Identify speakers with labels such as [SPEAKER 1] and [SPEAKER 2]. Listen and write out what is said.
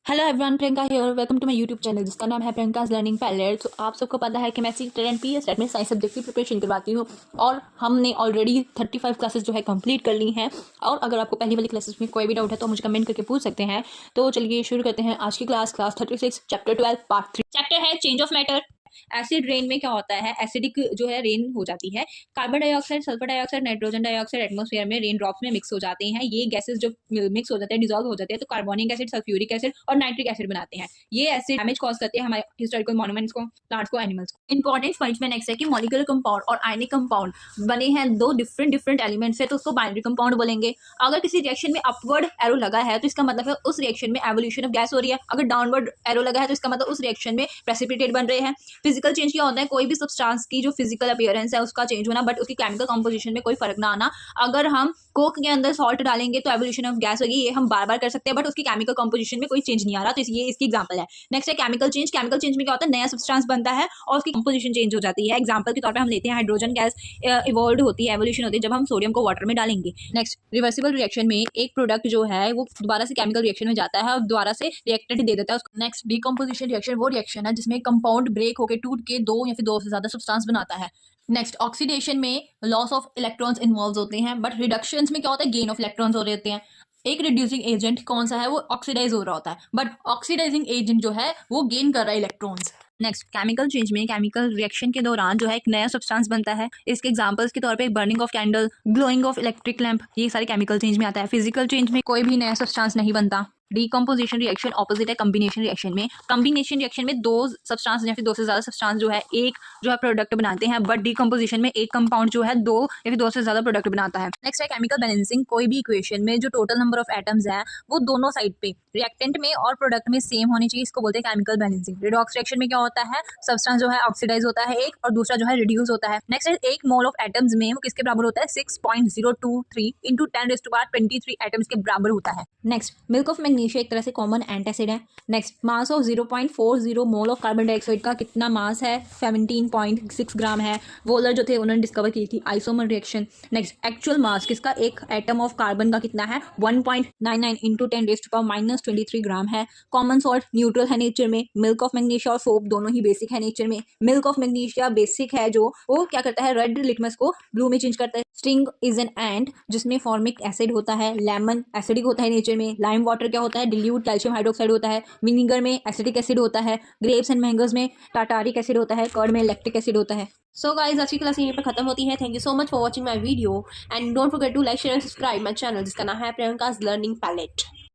[SPEAKER 1] Hello everyone, Priyanka here. Welcome to my YouTube channel जिसका नाम है प्रियंकाज लर्निंग पैलेट। तो आप सबको पता है कि मैं सी टेट एंड पीएस में साइंस सब्जेक्ट की प्रिपरेशन करवाती हूँ और हमने ऑलरेडी 35 क्लासेस जो है कंप्लीट कर ली हैं। और अगर आपको पहली वाली क्लासेस में कोई भी डाउट है तो मुझे कमेंट करके पूछ सकते हैं। तो चलिए शुरू करते हैं आज की क्लास 36 चैप्टर 12 पार्ट 3। चैप्टर है change of matter. Acid rain में क्या होता है, एसिडिक जो है रेन हो जाती है। Carbon dioxide, sulphur dioxide, nitrogen dioxide atmosphere में रेन ड्रॉप्स में मिक्स हो जाते हैं। ये गैसेस जब मिक्स हो जाते हैं, डिजॉल्व हो जाते हैं, तो कार्बोनिक एसिड, सल्फ्यूरिक एसिड और नाइट्रिक एसिड बनाते हैं। ये एसिड डैमेज कॉज करते हैं हमारे हिस्टोरिकल मॉन्यूमेंट्स को, प्लांट्स को, एनिमल्स को। इंपॉर्टेंट पॉइंट्स में नेक्स्ट है कि मॉलिक्यूलर कंपाउंड और आयनिक कंपाउंड बने हैं दो डिफरेंट एलिमेंट्स है, तो उसको बाइनरी कंपाउंड बोलेंगे। अगर किसी रिएक्शन में अपवर्ड एरो लगा है तो इसका मतलब है उस रिएक्शन में एवोल्यूशन ऑफ गैस हो रही है। अगर डाउनवर्ड एरो लगा है तो इसका मतलब उस रिएक्शन में प्रेसिपिटेट बन रहे हैं। फिजिकल चेंज क्या होता है, कोई भी सब्सटेंस की जो फिजिकल अपीयरेंस है उसका चेंज होना, बट उसकी केमिकल कंपोजिशन में कोई फर्क ना आना। अगर हम कोक के अंदर सॉल्ट डालेंगे तो एवोल्यूशन ऑफ गैस होगी, ये हम बार बार कर सकते हैं, बट उसकी केमिकल कंपोजिशन में कोई चेंज नहीं आ रहा। तो ये इसकी एग्जांपल है। नेक्स्ट है केमिकल चेंज। केमिकल चेंज में क्या होता है, नया सब्सटेंस बनता है और उसकी कंपोजिशन चेंज हो जाती है। एग्जांपल के तौर पे हम लेते हैं हाइड्रोजन गैस इवॉल्व होती है, एवोल्यूशन होती है जब हम सोडियम को वाटर में डालेंगे। नेक्स्ट रिवर्सिबल रिएक्शन में एक प्रोडक्ट जो है वो दोबारा से केमिकल रिएक्शन में जाता है और दोबारा से रिएक्टेंट दे देता है। नेक्स्ट डिकम्पोजिशन रिएक्शन वो रिएक्शन है जिसमें कंपाउंड ब्रेक होकर टूट के दो या फिर दो से ज्यादा सब्सटेंस बनाता है। नेक्स्ट ऑक्सीडेशन में लॉस ऑफ इलेक्ट्रॉन्स इन्वॉल्व होते हैं, बट रिडक्शंस में क्या होता है, गेन ऑफ इलेक्ट्रॉन्स हो रहे होते हैं। एक रिड्यूसिंग एजेंट कौन सा है, वो ऑक्सीडाइज हो रहा होता है, बट ऑक्सीडाइजिंग एजेंट जो है वो गेन कर रहा है इलेक्ट्रॉन्स। नेक्स्ट केमिकल चेंज में केमिकल रिएक्शन के दौरान जो है एक नया सब्सटेंस बनता है। इसके एग्जांपल्स के तौर पे burning of candle, glowing of electric lamp, ये सारे केमिकल चेंज में आता है। फिजिकल चेंज में कोई भी नया सब्सटेंस नहीं बनता। डीकम्पोजिशन रिएक्शन ऑपोजिट है कम्बिनेशन रिएक्शन में। कम्बिनेशन रिएक्शन में दो सब्सटेंस या फिर दो से ज्यादा सब्सटेंस जो है एक जो है प्रोडक्ट बनाते हैं, बट डीकम्पोजिशन में एक कंपाउंड जो है दो या फिर दो से ज्यादा प्रोडक्ट बनाता है। नेक्स्ट है केमिकल बैलेंसिंग। कोई भी इक्वेशन में जो टोटल नंबर ऑफ एटम्स है वो दोनों साइड पे रिएक्टेंट में और प्रोडक्ट में सेम होनी चाहिए, इसको बोलते हैं केमिकल बैलेंसिंग। रिडॉक्स रिएक्शन में क्या होता है, सब्सटेंस जो है ऑक्सीडाइज होता है एक और दूसरा जो है रिड्यूस होता है। नेक्स्ट है एक मोल ऑफ एटम्स में वो किसके बराबर होता है, 6.023 इंटू 10⁻23 एटम्स के बराबर होता है। नेक्स्ट मिल्क ऑफ मैग्नीशिया एक तरह से कॉमन एंटासिड है। Next mass of 0.40 mole of carbon dioxide का कितना मास है, 17.6 ग्राम है। वोलर जो थे उन्होंने डिस्कवर की थी isomer reaction. Next actual mass किसका, एक एटम ऑफ कार्बन का कितना है, 1.99 इंटू 10⁻⁻23 ग्राम है। कॉमन सॉल्ट न्यूट्रल है नेचर में। मिल्क ऑफ मैग्नीशिया और सोप दोनों ही बेसिक है नेचर में। मिल्क ऑफ मैग्नीशिया बेसिक है जो वो क्या करता है, रेड लिटमस को ब्लू में चेंज करता है। स्टिंग इज एन एंड जिसमें फॉर्मिक एसिड होता है। लेमन एसिडिक होता है नेचर में। लाइम वाटर क्या होता है, डिल्यूट कैल्शियम हाइड्रोक्साइड होता है। विनीगर में एसिडिक एसिड होता है। ग्रेप्स एंड मैंगोज में टाटारिक एसिड होता है। कर्ड में लैक्टिक एसिड होता है। सो गाइस आज की क्लास यहीं पर खत्म होती है। Thank you so much for watching my video and don't forget to like share and subscribe my channel जिसका नाम है प्रियंकाज लर्निंग पैलेट।